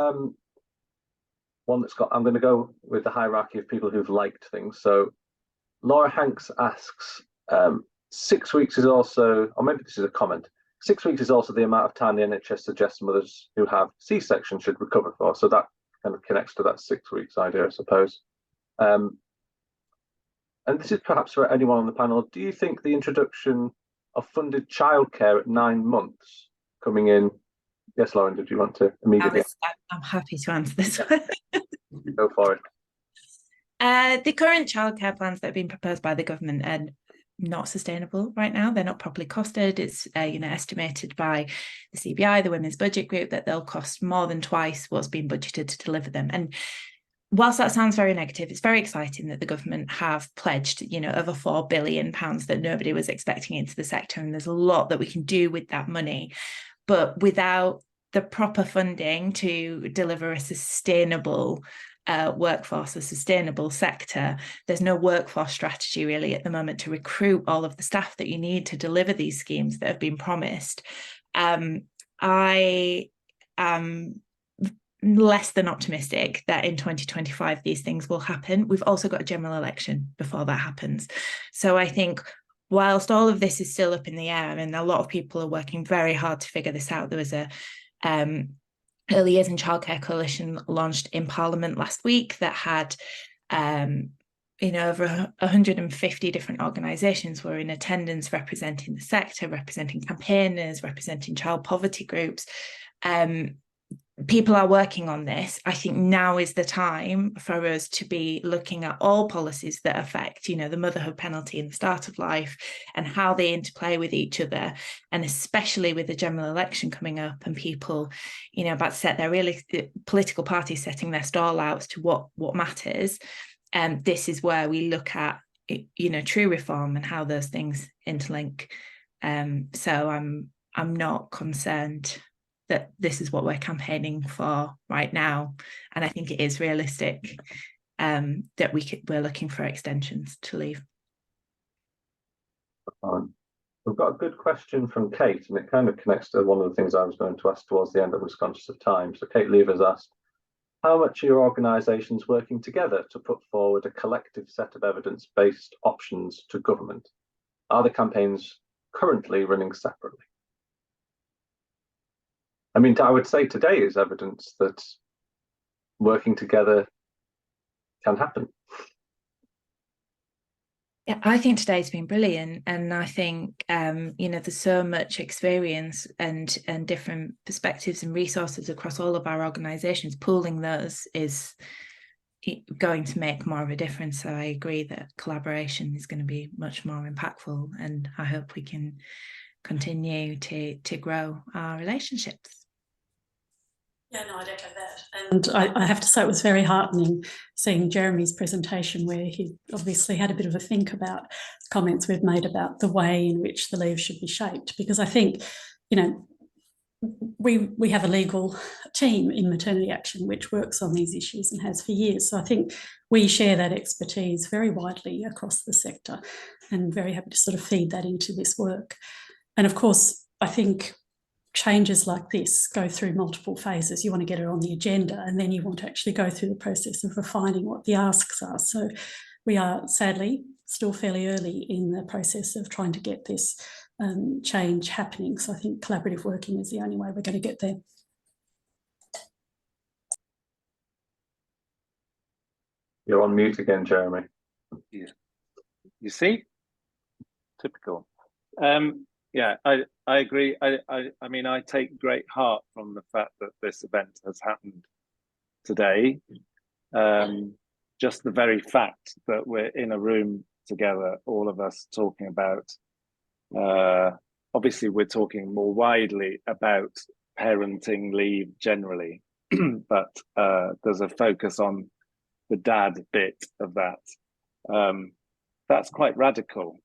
one that's got, I'm going to go with the hierarchy of people who've liked things. So Laura Hanks asks, 6 weeks is also, or maybe this is a comment, 6 weeks is also the amount of time the NHS suggests mothers who have C-section should recover for. So that kind of connects to that 6 weeks idea, I suppose. And this is perhaps for anyone on the panel. Do you think the introduction of funded childcare at 9 months coming in? Yes, Lauren, did you want to immediately? I'm happy to answer this one. Go for it. The current childcare plans that have been proposed by the government are not sustainable right now. They're not properly costed. It's estimated by the CBI, the Women's Budget Group, that they'll cost more than twice what's been budgeted to deliver them. And whilst that sounds very negative, it's very exciting that the government have pledged, over £4 billion that nobody was expecting into the sector. And there's a lot that we can do with that money. But without the proper funding to deliver a sustainable workforce, a sustainable sector, there's no workforce strategy really at the moment to recruit all of the staff that you need to deliver these schemes that have been promised. I am less than optimistic that in 2025 these things will happen. We've also got a general election before that happens. So I think whilst all of this is still up in the air, and a lot of people are working very hard to figure this out, there was a Early Years in Childcare Coalition launched in Parliament last week that had over 150 different organisations were in attendance representing the sector, representing campaigners, representing child poverty groups. People are working on this. I think now is the time for us to be looking at all policies that affect, the motherhood penalty in the start of life and how they interplay with each other. And especially with the general election coming up and people, about to set their political parties setting their stall outs to what matters. And this is where we look at, true reform and how those things interlink. So I'm not concerned that this is what we're campaigning for right now. And I think it is realistic that we're looking for extensions to leave. We've got a good question from Kate, and it kind of connects to one of the things I was going to ask towards the end, but was conscious of time. So Kate Lever's asked, how much are your organisations working together to put forward a collective set of evidence-based options to government? Are the campaigns currently running separately? I mean, I would say today is evidence that working together can happen. Yeah, I think today's been brilliant, and I think you know, there's so much experience and different perspectives and resources across all of our organisations. Pooling those is going to make more of a difference. So I agree that collaboration is going to be much more impactful, and I hope we can continue to grow our relationships. Yeah, no, I'd echo that. And I have to say, it was very heartening seeing Jeremy's presentation, where he obviously had a bit of a think about comments we've made about the way in which the leave should be shaped. Because I think, you know, we have a legal team in Maternity Action which works on these issues and has for years. So I think we share that expertise very widely across the sector, and very happy to sort of feed that into this work. And of course, I think changes like this go through multiple phases. You want to get it on the agenda, and then you want to actually go through the process of refining what the asks are. So we are sadly still fairly early in the process of trying to get this change happening. So I think collaborative working is the only way we're going to get there. You're on mute again, Jeremy. Yeah. You see? Typical. Yeah, I agree. I mean, I take great heart from the fact that this event has happened today. Just the very fact that we're in a room together, all of us talking about, obviously we're talking more widely about parenting leave generally, but there's a focus on the dad bit of that. That's quite radical,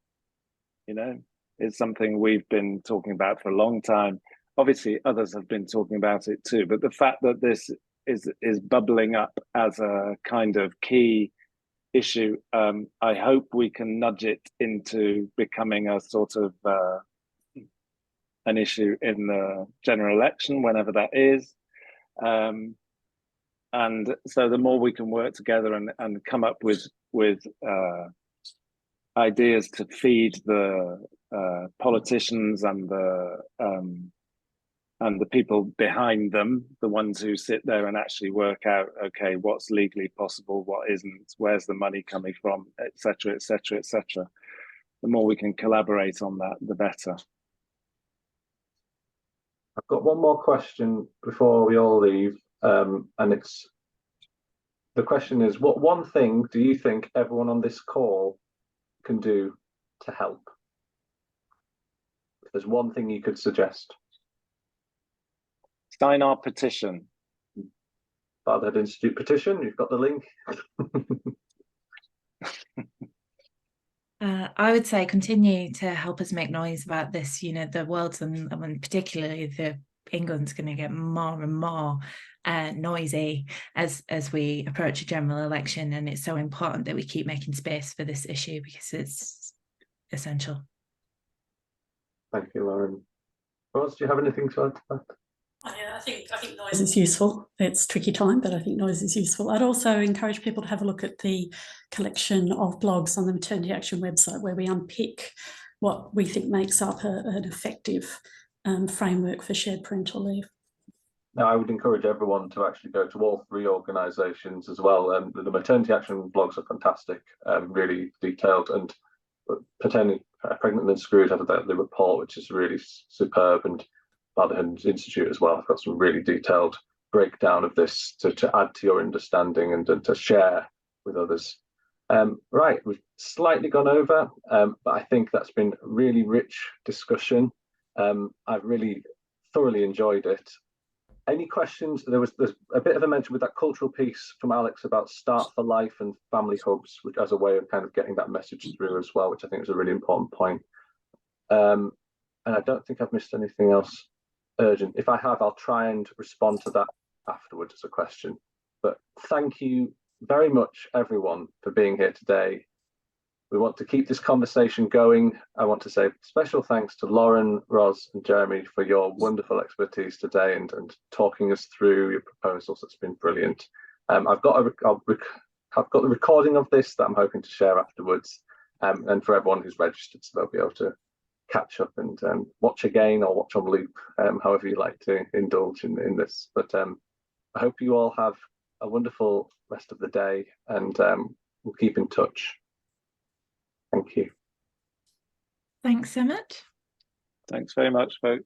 you know. It's something we've been talking about for a long time. Obviously, others have been talking about it too, but the fact that this is bubbling up as a kind of key issue, I hope we can nudge it into becoming a sort of an issue in the general election, whenever that is. And so the more we can work together and come up with ideas to feed the politicians and the people behind them, the ones who sit there and actually work out, okay, what's legally possible, what isn't, where's the money coming from, etc., etc., etc. The more we can collaborate on that, the better. I've got one more question before we all leave, and the question is, what one thing do you think everyone on this call can do to help? If there's one thing you could suggest. Sign our petition. Fatherhood Institute petition, you've got the link. I would say continue to help us make noise about this. You know, the world's, and particularly England's going to get more and more noisy as we approach a general election, and it's so important that we keep making space for this issue because it's essential. Thank you, Lauren. Roz, do you have anything to add to that? Yeah, I think noise is useful. It's a tricky time, but I think noise is useful. I'd also encourage people to have a look at the collection of blogs on the Maternity Action website, where we unpick what we think makes up an effective framework for shared parental leave. Now, I would encourage everyone to actually go to all three organisations as well. The Maternity Action blogs are fantastic, really detailed, and Pregnant and Screwed have the report, which is really superb, and Fatherhood Institute as well. I've got some really detailed breakdown of this to add to your understanding and to share with others. Right, we've slightly gone over, but I think that's been a really rich discussion. I've really thoroughly enjoyed it. Any questions? There's a bit of a mention with that cultural piece from Alex about Start for Life and family hubs, which as a way of kind of getting that message through as well, which I think is a really important point. And I don't think I've missed anything else urgent. If I have, I'll try and respond to that afterwards as a question. But thank you very much, everyone, for being here today. We want to keep this conversation going. I want to say special thanks to Lauren, Roz, and Jeremy for your wonderful expertise today and talking us through your proposals. It's been brilliant. I've got the recording of this that I'm hoping to share afterwards, and for everyone who's registered, so they'll be able to catch up and watch again or watch on loop, however you like to indulge in this. But I hope you all have a wonderful rest of the day, and we'll keep in touch. Thank you. Thanks so much. Thanks very much, folks.